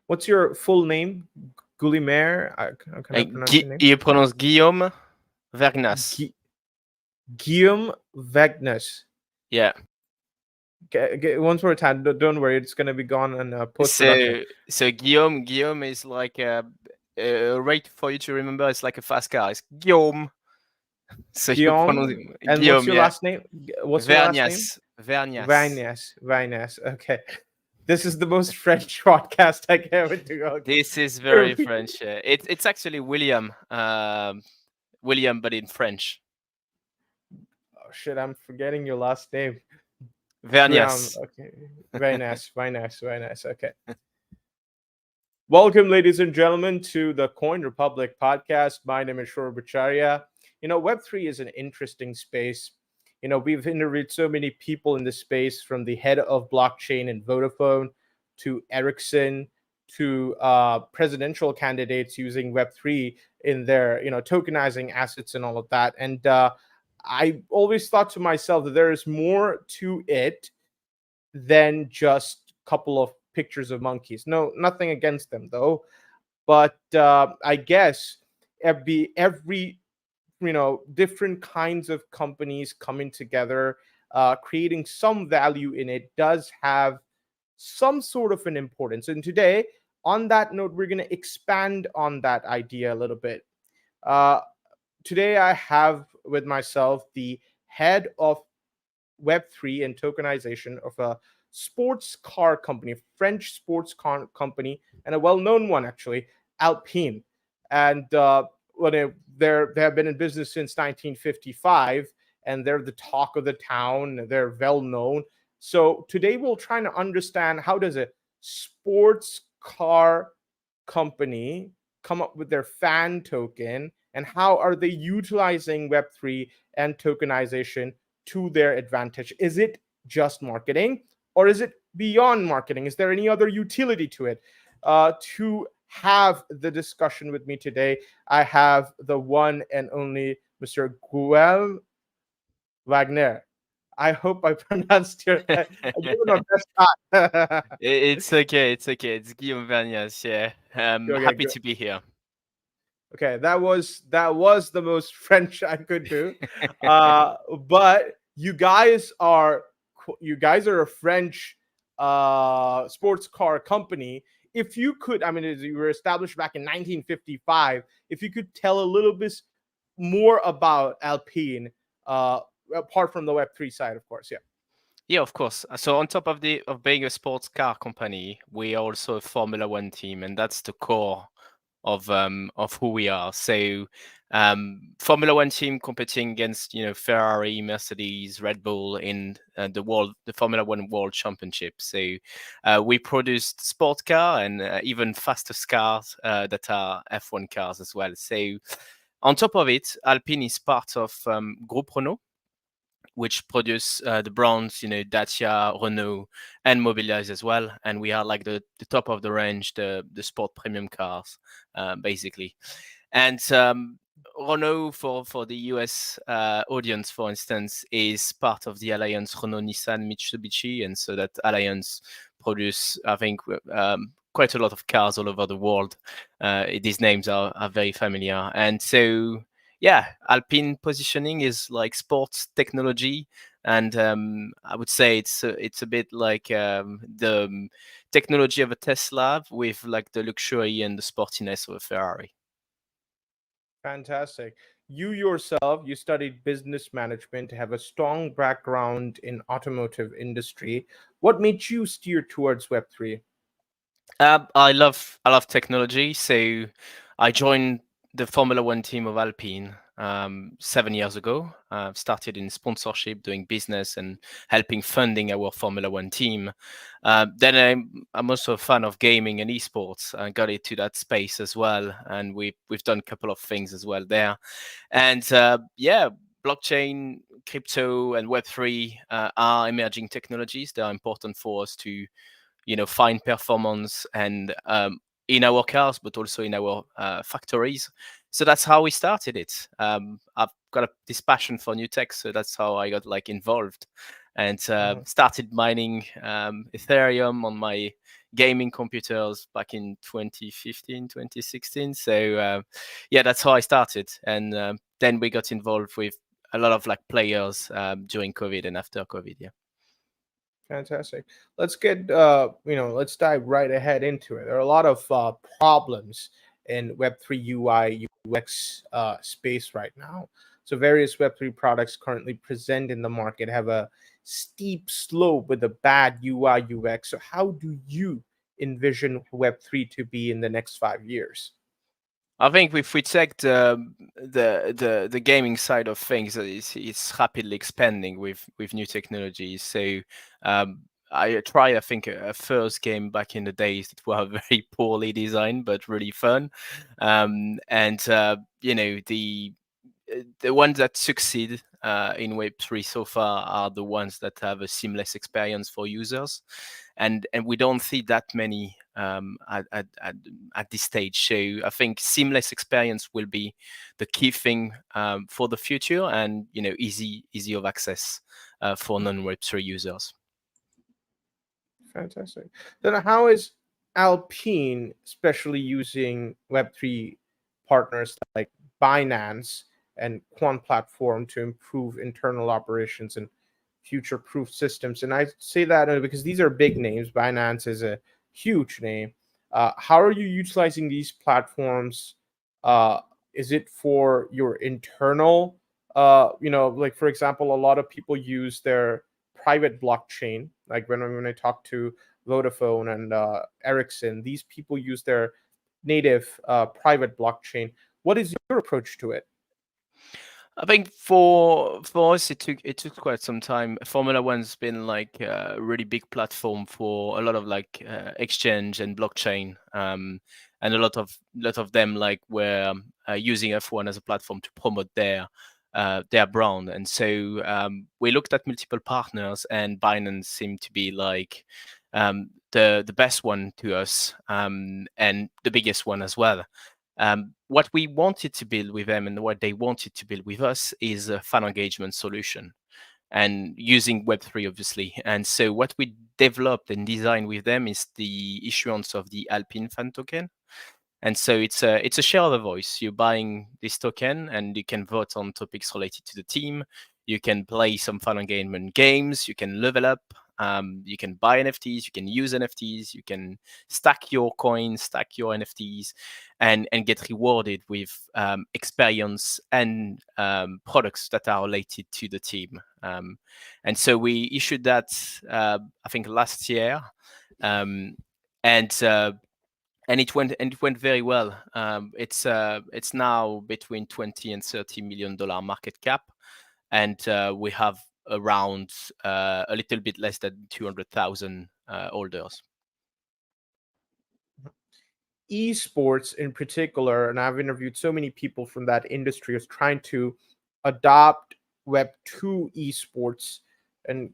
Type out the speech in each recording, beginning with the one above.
What's your full name? Gullimer? How can I pronounce your name? You pronounce Guillaume Vergnas. Gu- Guillaume Vagnus. Yeah. Once more time. Don't worry, it's gonna be gone in post production. So Guillaume is like a rate for you to remember. It's like a fast car. It's Guillaume. So you pronounce Guillaume. And what's Guillaume, your yeah. last name? What's your last name? Vergnas. Vergnas. Vines. Vines. Okay. This is the most French podcast I can ever do. Okay. This is very French. It's actually William. William, but in French. Oh shit! I'm forgetting your last name. Graham. Vergnas. Okay. Very nice. Very nice. Very nice. Okay. Welcome, ladies and gentlemen, to the Coin Republic podcast. My name is Shor Bacharya. Web3 is an interesting space. We've interviewed so many people in this space, from the head of blockchain and Vodafone to Ericsson to presidential candidates using Web3 in their, tokenizing assets and all of that. And I always thought to myself that there is more to it than just a couple of pictures of monkeys. No, nothing against them though. But I guess every different kinds of companies coming together, creating some value in it, does have some sort of an importance. And today, on that note, we're going to expand on that idea a little bit. Uh, Today, I have with myself the head of Web3 and tokenization of a sports car company, a French sports car company, and a well-known one actually, Alpine. And they have been in business since 1955, and they're the talk of the town. They're well known. So today we'll try to understand, how does a sports car company come up with their fan token, and how are they utilizing Web3 and tokenization to their advantage? Is it just marketing, or is it beyond marketing? Is there any other utility to it? To have the discussion with me today, I have the one and only Mr. Guel Wagner. I hope I pronounced your. I gave it my best shot. It's okay. It's okay. It's Guillaume Vergnas. Yeah. Okay, Happy good. to be here. Okay, that was the most French I could do. But you guys are a French sports car company. If you could, I mean, you were established back in 1955. If you could tell a little bit more about Alpine, apart from the Web3 side, of course. Yeah. Yeah, of course. So on top of being a sports car company, we are also a Formula One team, and that's the core of who we are. So Formula One team competing against Ferrari, Mercedes, Red Bull in the Formula One World Championship. So we produced sports car and even faster cars that are F1 cars as well. So on top of it, Alpine is part of Groupe Renault, which produce the brands, Dacia, Renault, and Mobilize as well. And we are like the top of the range, the sport premium cars, basically. And Renault, for the US audience, for instance, is part of the alliance Renault, Nissan, Mitsubishi. And so that alliance produce, I think, quite a lot of cars all over the world. These names are very familiar. And so yeah, Alpine positioning is like sports technology, and I would say it's a bit like the technology of a Tesla with like the luxury and the sportiness of a Ferrari. Fantastic. You yourself, you studied business management, have a strong background in automotive industry. What made you steer towards Web3? I love technology, so I joined the Formula One team of Alpine 7 years ago. Started in sponsorship, doing business, and helping funding our Formula One team. Then I'm also a fan of gaming and esports. I got into that space as well, and we've done a couple of things as well there. And yeah, blockchain, crypto, and Web3 are emerging technologies. They are important for us to find performance and in our cars, but also in our factories. So that's how we started it. I've got this passion for new tech, so that's how I got like involved and Mhm. started mining Ethereum on my gaming computers back in 2015, 2016. So yeah, that's how I started, and then we got involved with a lot of like players during COVID and after COVID. Yeah. Fantastic. Let's get let's dive right ahead into it. There are a lot of problems in Web3 UI UX space right now. So various Web3 products currently present in the market have a steep slope with a bad UI UX. So how do you envision Web3 to be in the next 5 years? I think if we take the gaming side of things, it's rapidly expanding with new technologies. So um, I think a first game back in the days that were very poorly designed but really fun, and the ones that succeed in Web3 so far are the ones that have a seamless experience for users, and we don't see that many at this stage. So I think seamless experience will be the key thing for the future, and easy of access for non-Web3 users. Fantastic. Then how is Alpine, especially using Web3 partners like Binance and Quant Platform to improve internal operations and future-proof systems? And I say that because these are big names. Binance is a huge name. How are you utilizing these platforms? Uh, is it for your internal, like for example, a lot of people use their private blockchain. Like when I talk to Vodafone and Ericsson, these people use their native private blockchain. What is your approach to it? I think for us it took quite some time. Formula One's been like a really big platform for a lot of like exchange and blockchain, and a lot of them like were using F1 as a platform to promote their brand. And so we looked at multiple partners, and Binance seemed to be like the best one to us, and the biggest one as well. What we wanted to build with them and what they wanted to build with us is a fan engagement solution, and using Web3, obviously. And so what we developed and designed with them is the issuance of the Alpine fan token. And so it's a share of a voice. You're buying this token, and you can vote on topics related to the team. You can play some fun engagement games. You can level up. You can buy NFTs. You can use NFTs. You can stack your coins, stack your NFTs, and get rewarded with experience and products that are related to the team. And so we issued that I think last year, um, and it went very well. It's now between 20 and $30 million market cap, and we have around a little bit less than 200,000 holders. Esports in particular, and I've interviewed so many people from that industry, is trying to adopt Web2 esports and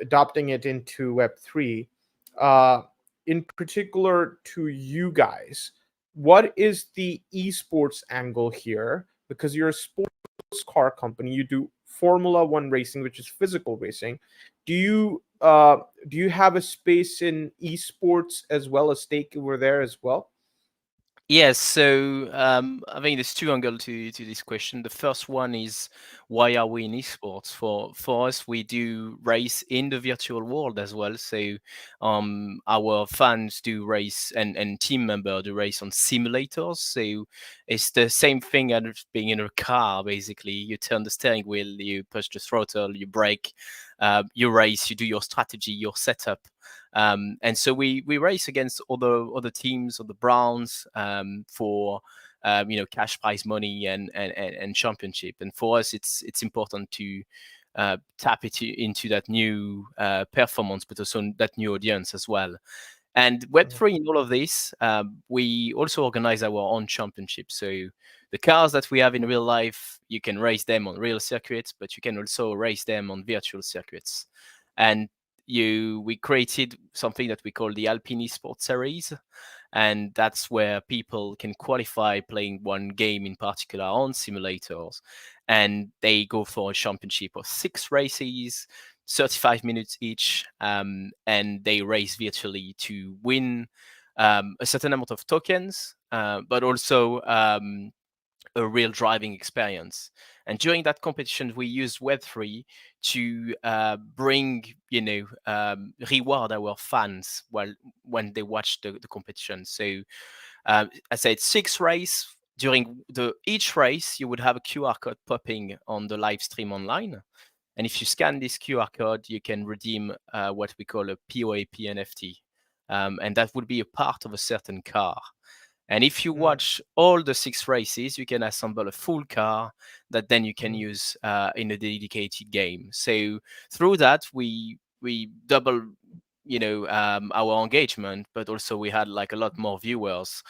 adopting it into Web3. Uh, in particular, to you guys, what is the esports angle here? Because you're a sports car company, you do Formula One racing, which is physical racing. Do you have a space in esports as well, a stake over there as well? Yes, so I think there's two angles to this question. The first one is, why are we in esports? For us, we do race in the virtual world as well. So our fans do race, and team member do race on simulators. So it's the same thing as being in a car. Basically, you turn the steering wheel, you push the throttle, you brake, you race, you do your strategy, your setup. And so we race against other teams, other brands, for cash prize money and championship. And for us, it's important to tap into that new performance, but also that new audience as well. And Mhm. Web3 in all of this, we also organize our own championship. So the cars that we have in real life, you can race them on real circuits, but you can also race them on virtual circuits. And we created something that we call the Alpine Esports Series, and that's where people can qualify playing one game in particular on simulators, and they go for a championship of 6 races. 35 minutes each, and they race virtually to win a certain amount of tokens, but also a real driving experience. And during that competition, we used Web3 to bring, reward our fans while when they watch the competition. So I said 6 race. During each race, you would have a QR code popping on the live stream online. And if you scan this QR code, you can redeem what we call a POAP NFT. And that would be a part of a certain car. And if you Mm, watch all the 6 races, you can assemble a full car that then you can mm, use in a dedicated game. So through that, we double, our engagement, but also we had like a lot more viewers.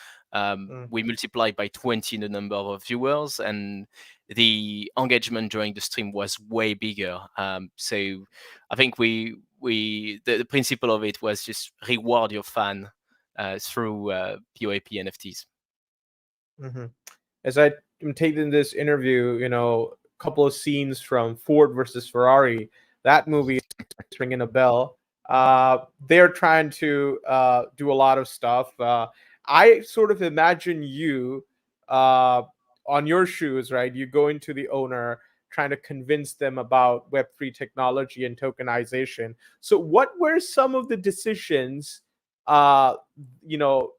mm, We multiplied by 20 the number of viewers, and the engagement during the stream was way bigger. So I think the principle of it was just reward your fan through POAP NFTs. mhm. As I am taking this interview, a couple of scenes from Ford versus Ferrari, that movie is ringing a bell. They're trying to do a lot of stuff. I sort of imagine you uh, on your shoes, right? You go into the owner, trying to convince them about Web3 technology and tokenization. So, what were some of the decisions?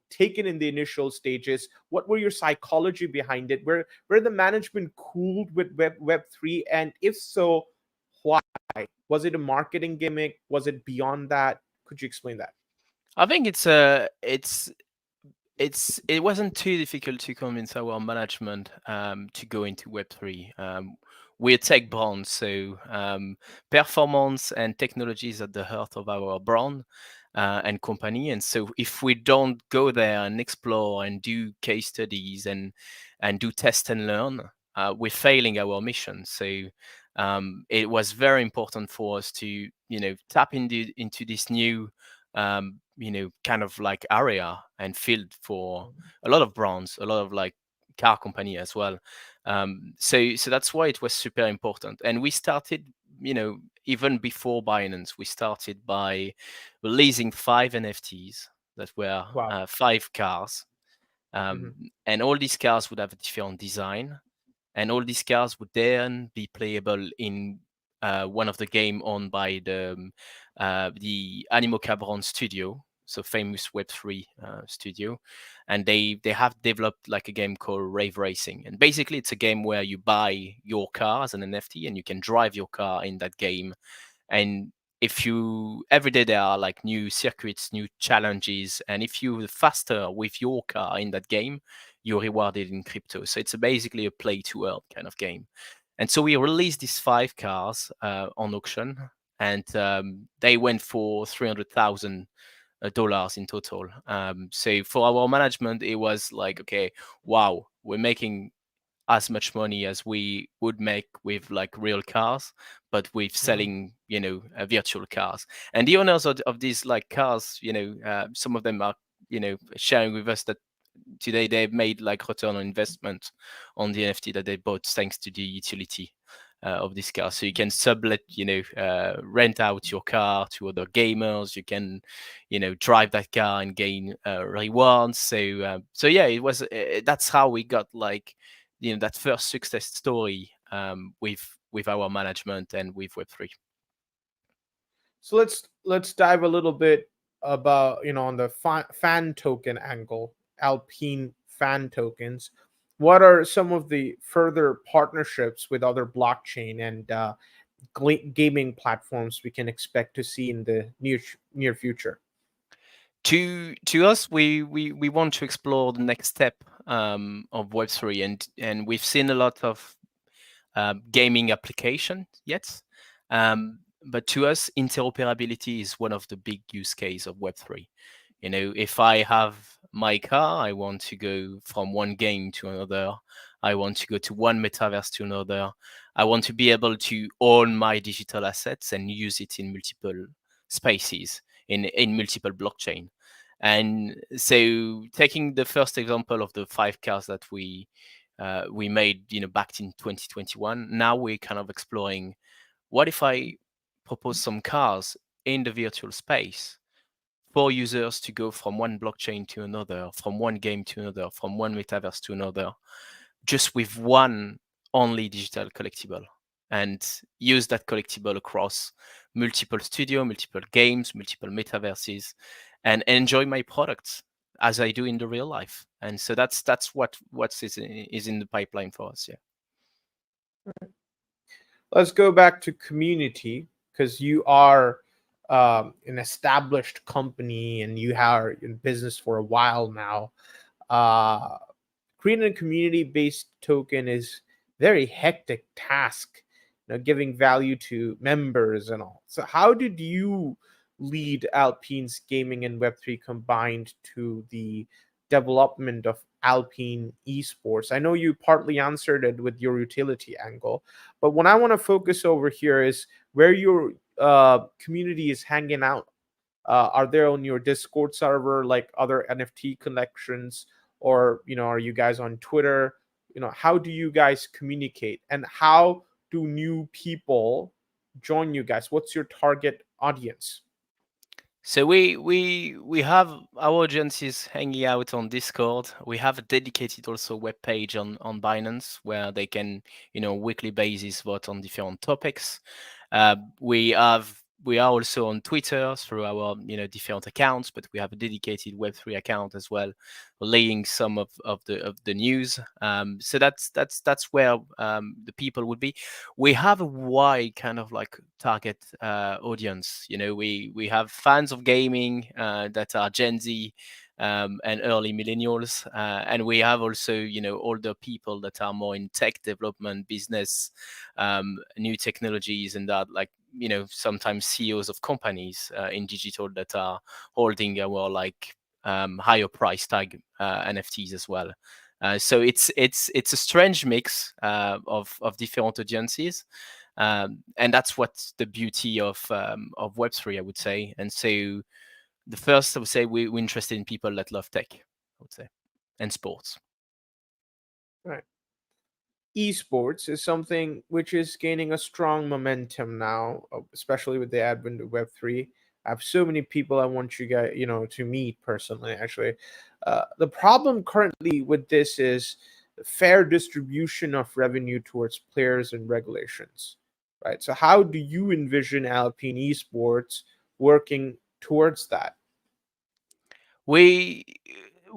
Taken in the initial stages? What were your psychology behind it? Were the management cooled with Web3, and if so, why? Was it a marketing gimmick? Was it beyond that? Could you explain that? I think it wasn't too difficult to convince our management to go into Web3. We're tech brand, so performance and technology is at the heart of our brand and company. And so if we don't go there and explore and do case studies and do test and learn, we're failing our mission. So it was very important for us to tap into this new kind of like area and field for a lot of brands, a lot of like car company as well. So that's why it was super important. And we started, even before Binance, we started by releasing 5 NFTs that were Wow. 5 cars. Hmm. Um, and all these cars would have a different design, and all these cars would then be playable in one of the game owned by the Animoca brand studio, so famous Web3 studio, and they have developed like a game called Rave Racing, and basically it's a game where you buy your car as an NFT and you can drive your car in that game. And if you every day there are like new circuits, new challenges, and if you're faster with your car in that game, you're rewarded in crypto. So it's basically a play to earn kind of game. And so we released these 5 cars on auction, and they went for $300,000 in total. So for our management, it was like, okay, wow, we're making as much money as we would make with like real cars, but with Hmm. selling, virtual cars. And the owners of these like cars, some of them are, sharing with us that today they've made like return on investment on the NFT that they bought thanks to the utility of this car. So you can sublet, rent out your car to other gamers. You can, drive that car and gain rewards. So yeah, it was. That's how we got like, that first success story with our management and with Web3. So let's dive a little bit about on the fan token angle, Alpine fan tokens. What are some of the further partnerships with other blockchain and gaming platforms we can expect to see in the near future? To us, we want to explore the next step of Web3, and we've seen a lot of gaming application yet. But to us, interoperability is one of the big use case of Web3. If I have my car, I want to go from one game to another. I want to go to one metaverse to another. I want to be able to own my digital assets and use it in multiple spaces, in multiple blockchain. And so, taking the first example of the 5 cars that we made, back in 2021. Now we're kind of exploring, what if I propose some cars in the virtual space for users to go from one blockchain to another, from one game to another, from one metaverse to another, just with one only digital collectible, and use that collectible across multiple studio, multiple games, multiple metaverses, and enjoy my products as I do in the real life. And so that's what is in the pipeline for us. Yeah. Let's go back to community, because you are an established company and you are in business for a while now. Uh, Creating a community-based token is very hectic task, giving value to members and all. So how did you lead Alpine's gaming and Web3 combined to the development of Alpine esports? I know you partly answered it with your utility angle, but what I want to focus over here is where your community is hanging out. Are there on your Discord server like other NFT collections, or are you guys on Twitter? How do you guys communicate, and how do new people join you guys? What's your target audience? So we have our audiences hanging out on Discord. We have a dedicated also web page on Binance where they can, weekly basis vote on different topics. We are also on Twitter through our different accounts, but we have a dedicated Web3 account as well, relaying some of the news. So that's where the people would be. We have a wide kind of like target audience. We have fans of gaming that are Gen Z and early millennials, and we have also older people that are more in tech development, business, new technologies, and that like sometimes CEOs of companies in digital that are holding our like higher price tag NFTs as well. So it's a strange mix of different audiences, and that's what's the beauty of Web3, I would say. And so the first, I would say, we're interested in people that love tech, I would say, and sports. Right. Esports is something which is gaining a strong momentum now, especially with the advent of Web3. I have so many people I want you guys, to meet personally. Actually, the problem currently with this is fair distribution of revenue towards players and regulations, right? So, how do you envision Alpine Esports working towards that? we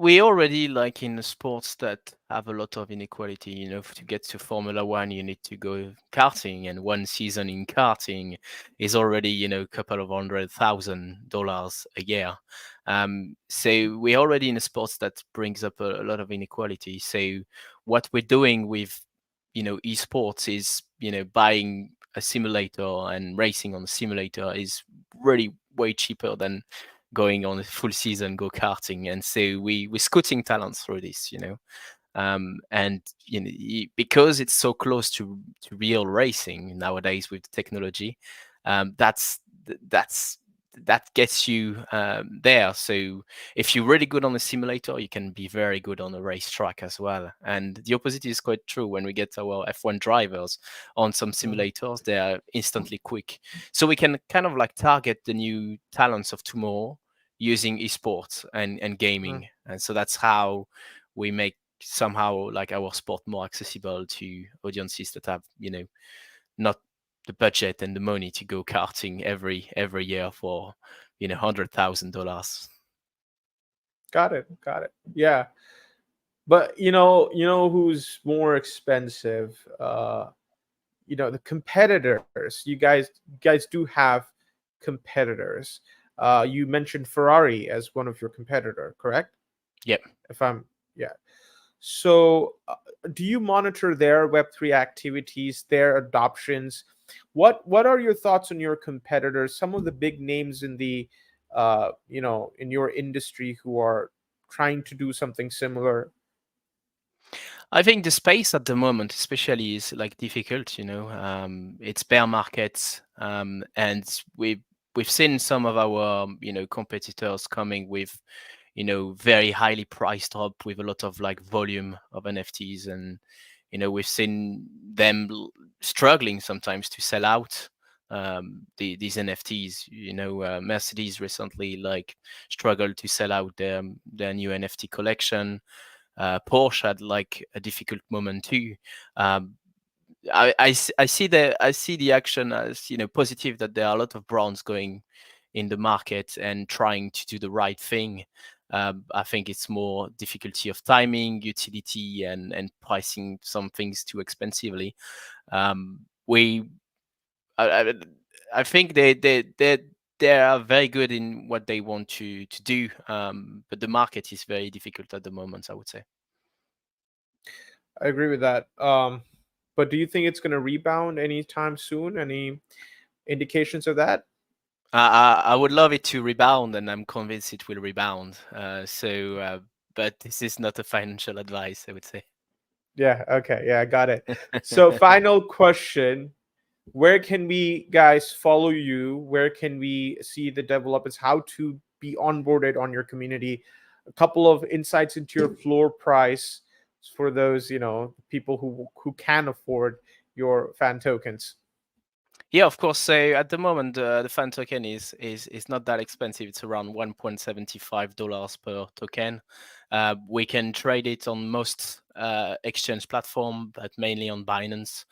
we already like in sports that have a lot of inequality. To get to Formula One, you need to go karting, and one season in karting is already a couple of $100,000 a year. So we're already in a sports that brings up a lot of inequality. So what we're doing with esports is buying a simulator and racing on a simulator is really way cheaper than going on a full season go karting. And so we're scouting talents through this, and because it's so close to real racing nowadays with technology, that's that gets you there. So if you're really good on a simulator, you can be very good on a racetrack as well. And the opposite is quite true. When we get our F1 drivers on some Mhm. simulators, they are instantly quick. So we can kind of like target the new talents of tomorrow using esports and Mhm. gaming. And so that's how we make somehow like our sport more accessible to audiences that have not the budget and the money to go karting every year for $100,000. Got it. Got it. Yeah. But who's more expensive? The competitors. You guys do have competitors. You mentioned Ferrari as one of your competitor, correct? Yep. If I'm Yeah. So, do you monitor their Web3 activities, their adoptions? What are your thoughts on your competitors? Some of the big names in the in your industry who are trying to do something similar. I think the space at the moment, especially, is like difficult. It's bear markets, and we've seen some of our competitors coming with very highly priced up with a lot of like volume of NFTs, and we've seen them struggling sometimes to sell out. these NFTs. Mercedes recently like struggled to sell out their new NFT collection. Porsche had like a difficult moment too. I see the action as positive, that there are a lot of brands going in the market and trying to do the right thing. I think it's more difficulty of timing, utility, and pricing some things too expensively. We I, I I think they are very good in what they want to do, but the market is very difficult at the moment, I would say. I agree with that. But do you think it's going to rebound anytime soon? Any indications of that? I would love it to rebound, and I'm convinced it will rebound. But this is not a financial advice, I would say. Yeah. Okay. Yeah, I got it. So, final question: where can we guys follow you? Where can we see the developments? How to be onboarded on your community? A couple of insights into your floor price for those people who can afford your fan tokens. Yeah, of course. So at the moment, the fan token is not that expensive. It's around $1.75 per token. We can trade it on most exchange platform, but mainly on Binance.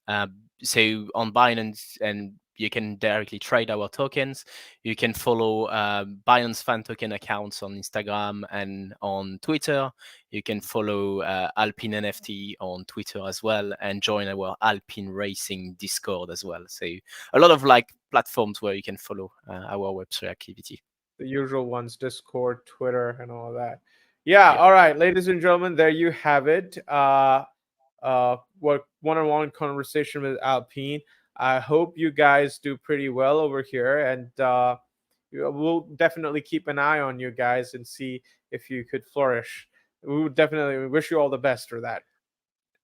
Uh, so on Binance, and you can directly trade our tokens. You can follow Binance fan token accounts on Instagram and on Twitter. You can follow Alpine NFT on Twitter as well, and join our Alpine Racing Discord as well. So a lot of like platforms where you can follow our Web3 activity. The usual ones: Discord, Twitter, and all that. Yeah. Yep. All right, ladies and gentlemen, there you have it. What one-on-one conversation with Alpine. I hope you guys do pretty well over here, and we'll definitely keep an eye on you guys and see if you could flourish. We would definitely wish you all the best for that.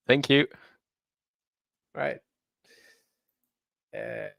Thank you. Right. And